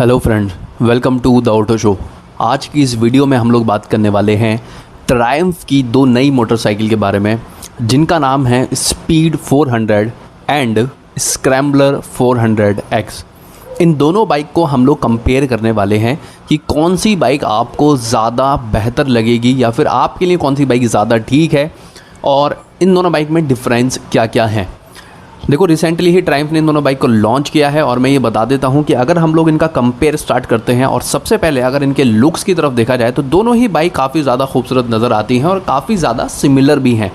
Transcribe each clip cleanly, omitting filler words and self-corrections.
Hello friends, welcome to the auto show. आज की इस वीडियो में हम लोग बात करने वाले हैं ट्रायम्फ की दो नई मोटरसाइकिल के बारे में, जिनका नाम है स्पीड 400 एंड स्क्रैम्बलर 400X। इन दोनों बाइक को हम लोग कंपेयर करने वाले हैं कि कौन सी बाइक आपको ज़्यादा बेहतर लगेगी या फिर आपके लिए कौन सी बाइक ज़्यादा ठीक है और इन दोनों बाइक में डिफरेंस क्या क्या है। देखो, रिसेंटली ही ट्रायम्फ ने इन दोनों बाइक को लॉन्च किया है और मैं ये बता देता हूँ कि अगर हम लोग इनका कंपेयर स्टार्ट करते हैं और सबसे पहले अगर इनके लुक्स की तरफ देखा जाए तो दोनों ही बाइक काफ़ी ज़्यादा खूबसूरत नज़र आती हैं और काफ़ी ज़्यादा सिमिलर भी हैं।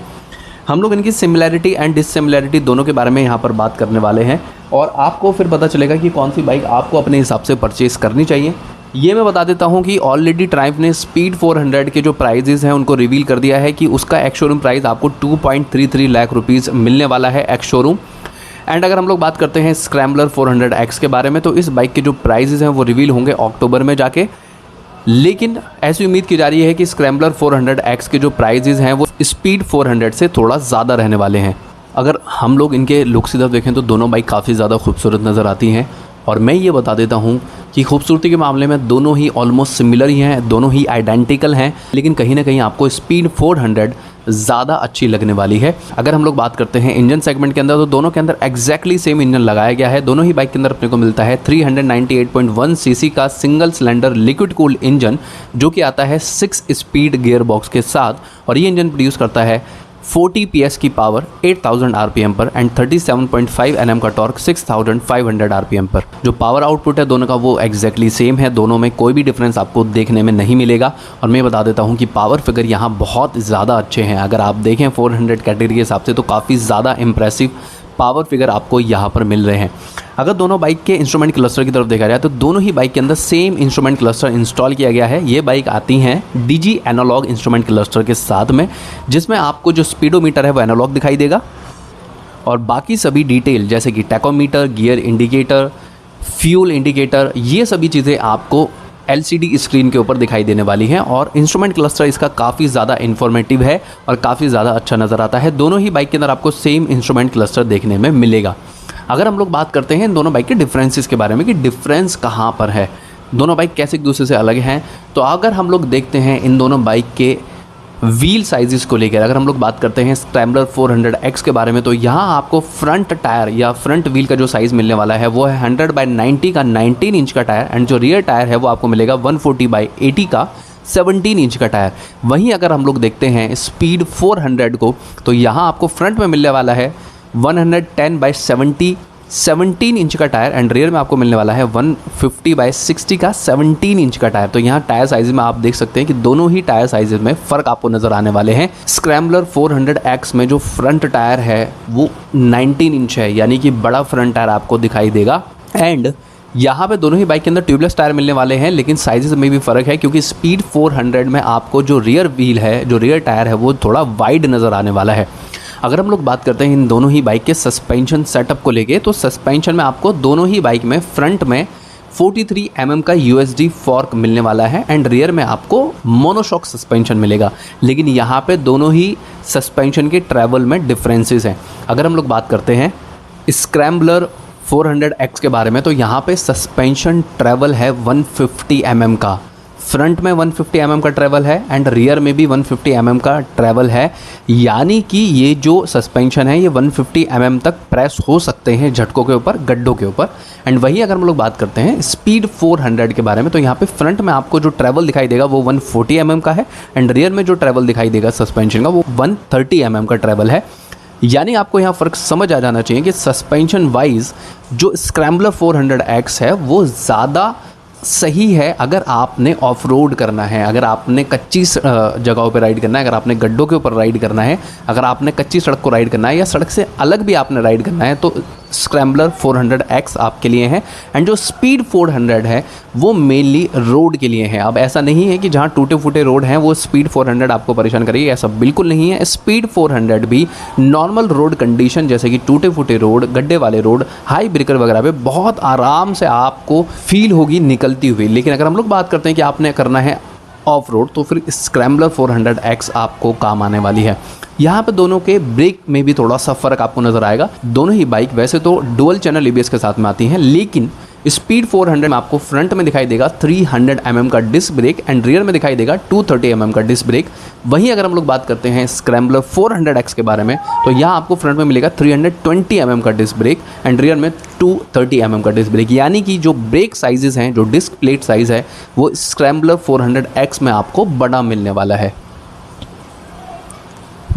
हम लोग इनकी सिमिलैरिटी एंड डिससिमिलैरिटी दोनों के बारे में यहाँ पर बात करने वाले हैं और आपको फिर पता चलेगा कि कौन सी बाइक आपको अपने हिसाब से परचेज़ करनी चाहिए। ये मैं बता देता हूँ कि ऑलरेडी ट्रायम्फ ने स्पीड 400 के जो प्राइजेज़ हैं उनको रिवील कर दिया है कि उसका एक्स शोरूम प्राइस आपको 2.33 लाख रुपीज़ मिलने वाला है एक्स शोरूम। एंड अगर हम लोग बात करते हैं स्क्रैम्बलर 400X के बारे में तो इस बाइक के जो प्राइजेज़ हैं वो रिवील होंगे अक्टूबर में जाके, लेकिन ऐसी उम्मीद की जा रही है कि स्क्रैम्बलर 400X के जो प्राइजेज़ हैं वो स्पीड 400 से थोड़ा ज़्यादा रहने वाले हैं। अगर हम लोग इनके लुक्स की तरफ देखें तो दोनों बाइक काफ़ी ज़्यादा खूबसूरत नज़र आती हैं और मैं ये बता देता हूँ कि खूबसूरती के मामले में दोनों ही ऑलमोस्ट सिमिलर ही हैं, दोनों ही आइडेंटिकल हैं, लेकिन कहीं ना कहीं आपको स्पीड 400 ज़्यादा अच्छी लगने वाली है। अगर हम लोग बात करते हैं इंजन सेगमेंट के अंदर तो दोनों के अंदर एग्जैक्टली सेम इंजन लगाया गया है। दोनों ही बाइक के अंदर अपने को मिलता है 398.1 सीसी का single cylinder liquid cooled engine, जो कि आता है 6 स्पीड गियर बॉक्स के साथ और ये इंजन प्रोड्यूस करता है 40 PS की पावर 8000 RPM पर एंड 37.5 Nm का टॉर्क 6500 RPM पर। जो पावर आउटपुट है दोनों का वो एग्जैक्टली सेम है, दोनों में कोई भी डिफरेंस आपको देखने में नहीं मिलेगा। और मैं बता देता हूँ कि पावर फिगर यहाँ बहुत ज़्यादा अच्छे हैं। अगर आप देखें 400 कैटेगरी के हिसाब से तो काफ़ी ज़्यादा इंप्रेसिव पावर फिगर आपको यहाँ पर मिल रहे हैं। अगर दोनों बाइक के इंस्ट्रूमेंट क्लस्टर की तरफ देखा जाए तो दोनों ही बाइक के अंदर सेम इंस्ट्रूमेंट क्लस्टर इंस्टॉल किया गया है। ये बाइक आती हैं डीजी एनालॉग इंस्ट्रूमेंट क्लस्टर के साथ में, जिसमें आपको जो स्पीडोमीटर है वो एनालॉग दिखाई देगा और बाकी सभी डिटेल जैसे कि tachometer, gear indicator, fuel indicator, ये सभी चीज़ें आपको LCD स्क्रीन के ऊपर दिखाई देने वाली हैं। और इंस्ट्रूमेंट क्लस्टर इसका काफ़ी ज़्यादा इन्फॉर्मेटिव है और काफ़ी ज़्यादा अच्छा नज़र आता है। दोनों ही बाइक के अंदर आपको सेम इंस्ट्रूमेंट क्लस्टर देखने में मिलेगा। अगर हम लोग बात करते हैं इन दोनों बाइक के डिफरेंसेस के बारे में कि डिफरेंस कहाँ पर है, दोनों बाइक कैसे एक दूसरे से अलग हैं, तो अगर हम लोग देखते हैं इन दोनों बाइक के व्हील साइज़ को लेकर, अगर हम लोग बात करते हैं स्क्रैम्बलर 400X के बारे में तो यहाँ आपको फ्रंट टायर या फ्रंट व्हील का जो साइज़ मिलने वाला है वो है 100/90 का 19 इंच का टायर एंड जो रियर टायर है वो आपको मिलेगा 140/80 का 17 इंच का टायर। वहीं अगर हम लोग देखते हैं स्पीड 400 को तो यहाँ आपको फ्रंट में मिलने वाला है 110/70 17 इंच का टायर एंड रियर में आपको मिलने वाला है 150/60 का 17 इंच का टायर। तो यहाँ टायर साइज में आप देख सकते हैं कि दोनों ही टायर साइज में फ़र्क आपको नज़र आने वाले हैं। स्क्रैम्बलर 400X में जो फ्रंट टायर है वो 19 इंच है, यानी कि बड़ा फ्रंट टायर आपको दिखाई देगा। एंड यहाँ पे दोनों ही बाइक के अंदर ट्यूबलेस टायर मिलने वाले हैं, लेकिन साइजेस में भी फ़र्क है क्योंकि स्पीड 400 में आपको जो रियर व्हील है, जो रियर टायर है वो थोड़ा वाइड नज़र आने वाला है। अगर हम लोग बात करते हैं इन दोनों ही बाइक के सस्पेंशन सेटअप को लेके तो सस्पेंशन में आपको दोनों ही बाइक में फ्रंट में 43 mm का USD फॉर्क मिलने वाला है एंड रियर में आपको मोनोशॉक सस्पेंशन मिलेगा। लेकिन यहाँ पे दोनों ही सस्पेंशन के ट्रैवल में डिफरेंसेस हैं। अगर हम लोग बात करते हैं स्क्रैम्बलर 400X के बारे में तो यहाँ पे सस्पेंशन ट्रैवल है 150 mm का, फ्रंट में 150 mm का ट्रैवल है एंड रियर में भी 150 mm का ट्रैवल है, यानी कि ये जो सस्पेंशन है ये 150 mm तक प्रेस हो सकते हैं झटकों के ऊपर, गड्ढों के ऊपर। एंड वही अगर हम लोग बात करते हैं स्पीड 400 के बारे में तो यहाँ पे फ्रंट में आपको जो ट्रैवल दिखाई देगा वो 140 mm का है एंड रियर में जो ट्रैवल दिखाई देगा सस्पेंशन का वो 130 mm का ट्रैवल है। यानी आपको यहाँ फ़र्क समझ आ जाना चाहिए कि सस्पेंशन वाइज जो स्क्रैम्बलर 400X है वो ज़्यादा सही है अगर आपने ऑफ रोड करना है, अगर आपने कच्ची जगहों पे राइड करना है, अगर आपने गड्ढों के ऊपर राइड करना है, अगर आपने कच्ची सड़क को राइड करना है या सड़क से अलग भी आपने राइड करना है तो स्क्रैम्बलर 400X आपके लिए है। एंड जो स्पीड 400 है वो मेनली रोड के लिए है। अब ऐसा नहीं है कि जहाँ टूटे फूटे रोड हैं वो स्पीड 400 आपको परेशान करेगी, ऐसा बिल्कुल नहीं है। स्पीड 400 भी नॉर्मल रोड कंडीशन जैसे कि टूटे फूटे रोड, गड्ढे वाले रोड, हाई ब्रेकर वगैरह पे बहुत आराम से आपको फील होगी निकलती हुई। लेकिन अगर हम लोग बात करते हैं कि आपने करना है ऑफ रोड तो फिर स्क्रैम्बलर 400X आपको काम आने वाली है। यहाँ पे दोनों के ब्रेक में भी थोड़ा सा फ़र्क आपको नज़र आएगा। दोनों ही बाइक वैसे तो डुअल चैनल ABS के साथ में आती हैं, लेकिन स्पीड 400 में आपको फ्रंट में दिखाई देगा 300 mm का डिस्क ब्रेक एंड रियर में दिखाई देगा 230 mm का डिस्क ब्रेक। वहीं अगर हम लोग बात करते हैं स्क्रैम्बलर 400X के बारे में, तो यहाँ आपको फ्रंट में मिलेगा 320 mm का डिस्क ब्रेक एंड रियर में 230 mm का डिस्क ब्रेक। यानी कि जो ब्रेक साइजेस हैं, जो डिस्क प्लेट साइज़ है, वो स्क्रैम्बलर 400X में आपको बड़ा मिलने वाला है।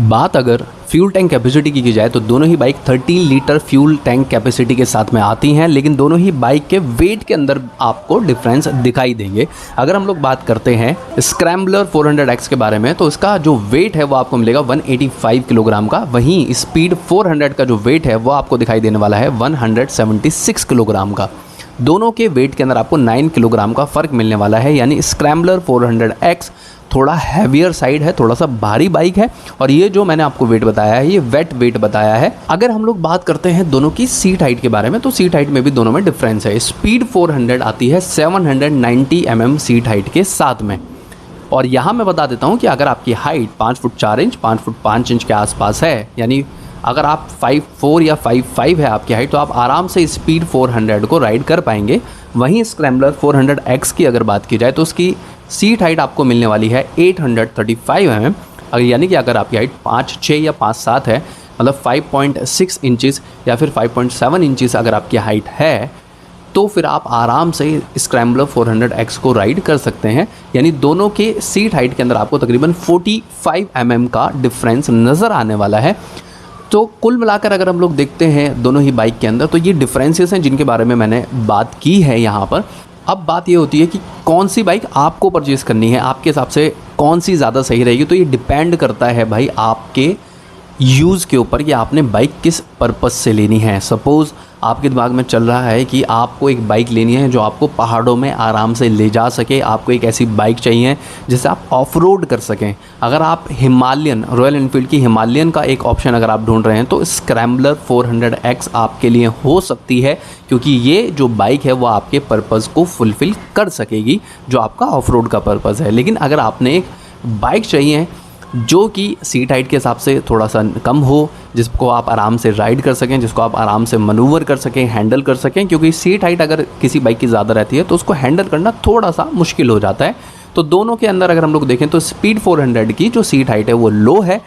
बात अगर फ्यूल टैंक कैपेसिटी की जाए तो दोनों ही bike 13 litre fuel tank capacity के साथ में आती हैं, लेकिन दोनों ही बाइक के वेट के अंदर आपको डिफरेंस दिखाई देंगे। अगर हम लोग बात करते हैं स्क्रैम्बलर 400X के बारे में, तो इसका जो वेट है वो आपको मिलेगा 185 किलोग्राम का। वहीं स्पीड 400 का जो वेट है वो आपको दिखाई देने वाला है 176 किलोग्राम का। दोनों के वेट के अंदर आपको 9 किलोग्राम का फ़र्क मिलने वाला है। यानी स्क्रैम्बलर 400X थोड़ा हैवियर साइड है, थोड़ा सा भारी बाइक है, और ये जो मैंने आपको वेट बताया है ये वेट वेट बताया है। अगर हम लोग बात करते हैं दोनों की सीट हाइट के बारे में, तो सीट हाइट में भी दोनों में डिफरेंस है। स्पीड 400 आती है 790 mm सीट हाइट के साथ में, और यहाँ मैं बता देता हूँ कि अगर आपकी height 5 foot 4 inch 5 foot 5 inch के आसपास है, यानी अगर आप 5'4" या 5'5" है आपकी हाइट, तो आप आराम से स्पीड 400 को राइड कर पाएंगे। वहीं स्क्रैम्बलर 400X की अगर बात की जाए तो उसकी सीट हाइट आपको मिलने वाली है 835 mm। अगर यानी कि अगर आपकी हाइट 5'6" या 5'7" है, मतलब 5.6 इंचेस या फिर 5.7 इंचेस अगर आपकी हाइट है, तो फिर आप आराम से स्क्रैम्बलर 400X को राइड कर सकते हैं। यानी दोनों के सीट हाइट के अंदर आपको तकरीबन 45 mm का डिफरेंस नज़र आने वाला है। तो कुल मिलाकर अगर हम लोग देखते हैं दोनों ही बाइक के अंदर, तो ये डिफरेंसेस हैं जिनके बारे में मैंने बात की है यहाँ पर। अब बात ये होती है कि कौन सी बाइक आपको परचेज़ करनी है, आपके हिसाब से कौन सी ज़्यादा सही रहेगी। तो ये डिपेंड करता है भाई आपके यूज़ के ऊपर कि आपने बाइक किस पर्पस से लेनी है। सपोज़ आपके दिमाग में चल रहा है कि आपको एक बाइक लेनी है जो आपको पहाड़ों में आराम से ले जा सके, आपको एक ऐसी बाइक चाहिए जिससे आप ऑफ रोड कर सकें। अगर आप हिमालयन, रॉयल एनफील्ड की हिमालयन का एक ऑप्शन अगर आप ढूंढ रहे हैं, तो स्क्रैम्बलर 400X आपके लिए हो सकती है, क्योंकि ये जो बाइक है वो आपके पर्पज़ को फुलफ़िल कर सकेगी, जो आपका ऑफ रोड का पर्पज़ है। लेकिन अगर आपने एक बाइक चाहिए जो कि सीट हाइट के हिसाब से थोड़ा सा कम हो, जिसको आप आराम से राइड कर सकें, जिसको आप आराम से मनूवर कर सकें, हैंडल कर सकें, क्योंकि सीट हाइट अगर किसी बाइक की ज़्यादा रहती है तो उसको हैंडल करना थोड़ा सा मुश्किल हो जाता है। तो दोनों के अंदर अगर हम लोग देखें तो स्पीड 400 की जो सीट हाइट है वो लो है।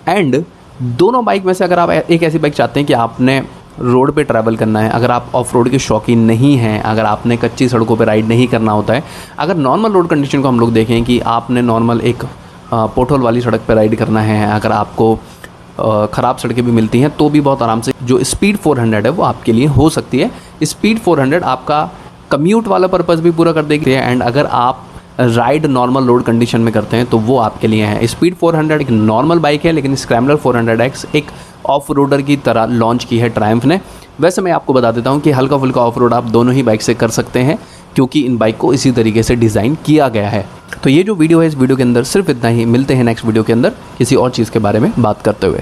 एंड दोनों बाइक में से अगर आप एक ऐसी बाइक चाहते हैं कि आपने रोड पे ट्रैवल करना है, अगर आप ऑफ रोड के शौकीन नहीं हैं, अगर आपने कच्ची सड़कों पे राइड नहीं करना होता है, अगर नॉर्मल रोड कंडीशन को हम लोग देखें कि आपने नॉर्मल एक पोटहोल वाली सड़क पे राइड करना है, अगर आपको ख़राब सड़कें भी मिलती हैं, तो भी बहुत आराम से जो स्पीड 400 है वो आपके लिए हो सकती है। स्पीड 400 आपका कम्यूट वाला पर्पज़ भी पूरा कर देगी, एंड अगर आप राइड नॉर्मल रोड कंडीशन में करते हैं तो वो आपके लिए है। स्पीड 400 एक नॉर्मल बाइक है, लेकिन स्क्रैम्बलर 400X एक ऑफ रोडर की तरह लॉन्च की है ट्रायम्फ ने। वैसे मैं आपको बता देता हूँ कि हल्का फुल्का ऑफ रोड आप दोनों ही बाइक से कर सकते हैं, क्योंकि इन बाइक को इसी तरीके से डिज़ाइन किया गया है। तो ये जो वीडियो है, इस वीडियो के अंदर सिर्फ इतना ही। मिलते हैं नेक्स्ट वीडियो के अंदर किसी और चीज़ के बारे में बात करते हुए।